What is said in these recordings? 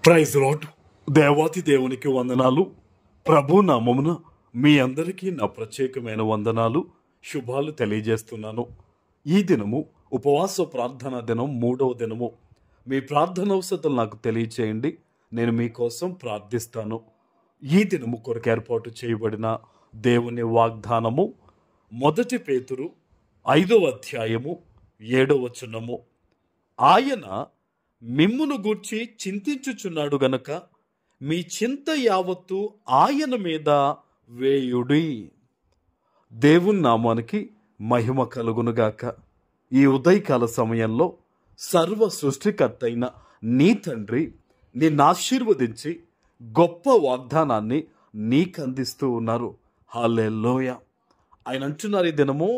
Praise lord. దేవాతి దేవునికి వందనాలు. ప్రభు నామమున మీ అందరికీ నా ప్రత్యేకమైన వందనాలు, శుభాలు తెలియజేస్తున్నాను. ఈ దినము ఉపవాస ప్రార్థనా దినం, 3వ దినము. మీ ప్రార్థన అవసరాలు నాకు తెలియచేయండి, నేను మీకోసం ప్రార్థిస్తాను. ఈ దినము కొరకు ఏర్పాటు చేయబడిన దేవుని వాగ్దానము 1 పేతురు 5వ అధ్యాయము 7వ వచనము. ఆయన మిమ్మును గూర్చి చింతించుచున్నాడు గనక మీ చింత యావత్తు ఆయన మీద వేయుడి. దేవుని నామానికి మహిమ కలుగునుగాక. ఈ ఉదయకాల సమయంలో సర్వ సృష్టికర్త అయిన నీ తండ్రి నిన్ను ఆశీర్వదించి గొప్ప వాగ్దానాన్ని నీకు అందిస్తూ ఉన్నారు. హల్లెలూయా. ఆయన అంటున్నారు, ఈ దినము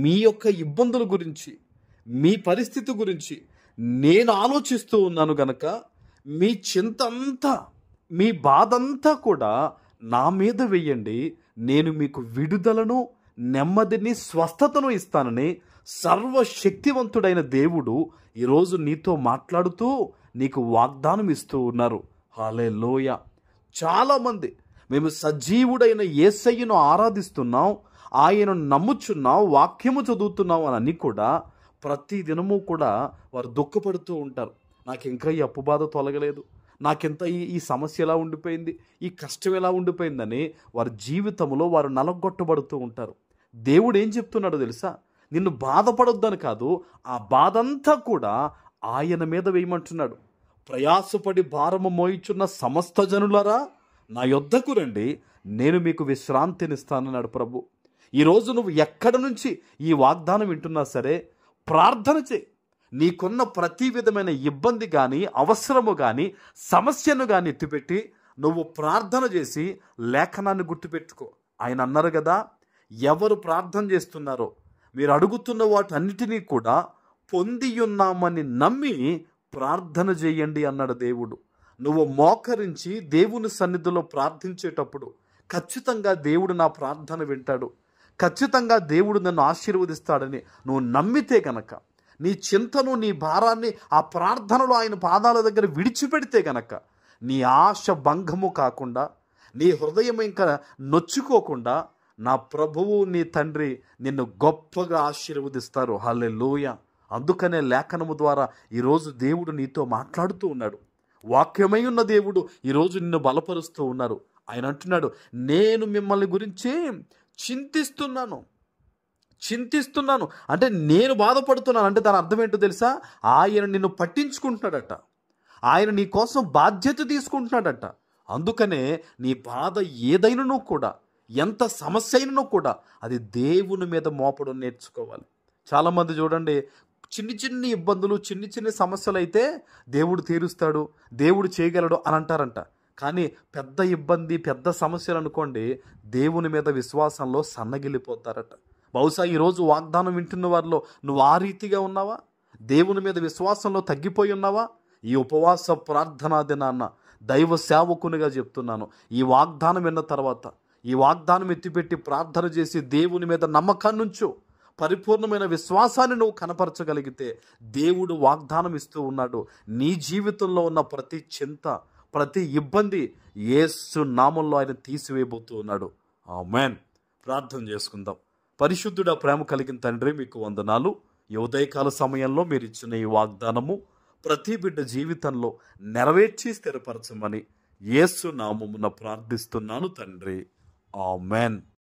మీ యొక్క ఇబ్బందుల గురించి, మీ పరిస్థితి గురించి నేను ఆలోచిస్తూ ఉన్నాను గనక మీ చింత అంతా, మీ బాధంతా కూడా నా మీద వెయ్యండి. నేను మీకు విడుదలను, నెమ్మదిని, స్వస్థతను ఇస్తానని సర్వశక్తివంతుడైన దేవుడు ఈరోజు నీతో మాట్లాడుతూ నీకు వాగ్దానం ఇస్తూ ఉన్నారు. హల్లెలూయా. చాలామంది మేము సజీవుడైన యేసయ్యను ఆరాధిస్తున్నాం, ఆయనను నమ్ముచున్నాం, వాక్యము చదువుతున్నాం అని కూడా ప్రతి దినము కూడా వారు దుఃఖపడుతూ ఉంటారు. నాకు ఇంకా ఈ అప్పు బాధ తొలగలేదు, నాకింత ఈ సమస్య ఎలా ఉండిపోయింది, ఈ కష్టం ఎలా ఉండిపోయిందని వారి జీవితంలో వారు నలగొట్టబడుతూ ఉంటారు. దేవుడు ఏం చెప్తున్నాడో తెలుసా? నిన్ను బాధపడొద్దని కాదు, ఆ బాధంతా కూడా ఆయన మీద వేయమంటున్నాడు. ప్రయాసపడి భారము మోయిచున్న సమస్త జనులారా నా యొద్దకు రండి, నేను మీకు విశ్రాంతినిస్తానన్నాడు ప్రభు. ఈరోజు నువ్వు ఎక్కడి నుంచి ఈ వాగ్దానం వింటున్నా సరే ప్రార్థన చేయి. నీకున్న ప్రతి విధమైన ఇబ్బంది కానీ, అవసరము కానీ, సమస్యను కానీ ఎత్తిపెట్టి నువ్వు ప్రార్థన చేసి లేఖనాన్ని గుర్తుపెట్టుకో. ఆయన అన్నారు కదా, ఎవరు ప్రార్థన చేస్తున్నారో మీరు అడుగుతున్న వాటన్నిటినీ కూడా పొందియున్నామని నమ్మి ప్రార్థన చేయండి అన్నాడు దేవుడు. నువ్వు మోకరించి దేవుని సన్నిధిలో ప్రార్థించేటప్పుడు ఖచ్చితంగా దేవుడు నా ప్రార్థన వింటాడు, ఖచ్చితంగా దేవుడు నన్ను ఆశీర్వదిస్తాడని నువ్వు నమ్మితే గనక, నీ చింతను, నీ భారాన్ని ఆ ప్రార్థనలో ఆయన పాదాల దగ్గర విడిచిపెడితే గనక నీ ఆశ భంగము కాకుండా, నీ హృదయం ఇంకా నొచ్చుకోకుండా నా ప్రభువు, నీ తండ్రి నిన్ను గొప్పగా ఆశీర్వదిస్తారు. హల్లెలూయా. అందుకనే లేఖనము ద్వారా ఈరోజు దేవుడు నీతో మాట్లాడుతూ ఉన్నాడు. వాక్యమై ఉన్న దేవుడు ఈరోజు నిన్ను బలపరుస్తూ ఉన్నారు. ఆయన అంటున్నాడు, నేను మిమ్మల్ని గురించి చింతిస్తున్నాను. అంటే నేను బాధపడుతున్నాను అంటే దాని అర్థం ఏంటో తెలుసా? ఆయన నిన్ను పట్టించుకుంటున్నాడట, ఆయన నీ కోసం బాధ్యత తీసుకుంటున్నాడట. అందుకనే నీ బాధ ఏదైనానూ కూడా, ఎంత సమస్య అయినను కూడా అది దేవుని మీద మోపడం నేర్చుకోవాలి. చాలామంది చూడండి, చిన్ని ఇబ్బందులు, చిన్ని సమస్యలు అయితే దేవుడు తీరుస్తాడు, దేవుడు చేయగలడు అని అంటారంట. కానీ పెద్ద ఇబ్బంది, పెద్ద సమస్యలు అనుకోండి, దేవుని మీద విశ్వాసంలో సన్నగిల్లిపోతారట. బహుశా ఈరోజు వాగ్దానం వింటున్న వారిలో నువ్వు ఆ రీతిగా ఉన్నావా? దేవుని మీద విశ్వాసంలో తగ్గిపోయి ఉన్నావా? ఈ ఉపవాస ప్రార్థనా దినాన్న దైవ సేవకునిగా చెప్తున్నాను, ఈ వాగ్దానం విన్న తర్వాత ఈ వాగ్దానం ఎత్తిపెట్టి ప్రార్థన చేసి దేవుని మీద నమ్మకాన్ని ఉంచు. పరిపూర్ణమైన విశ్వాసాన్ని నువ్వు కనపరచగలిగితే దేవుడు వాగ్దానం ఇస్తూ ఉన్నాడు. నీ జీవితంలో ఉన్న ప్రతి చింత, ప్రతి ఇబ్బంది యేసు నామంలో ఆయన తీసివేయబోతూ ఉన్నాడు. ఆమేన్. ప్రార్థన చేసుకుందాం. పరిశుద్ధుడా, ప్రేమ కలిగిన తండ్రి, మీకు వందనాలు. ఈ ఉదయకాల సమయంలో మీరు ఇచ్చిన ఈ వాగ్దానము ప్రతి బిడ్డ జీవితంలో నెరవేర్చి స్థిరపరచమని యేసు నామమున ప్రార్థిస్తున్నాను తండ్రి. ఆమేన్.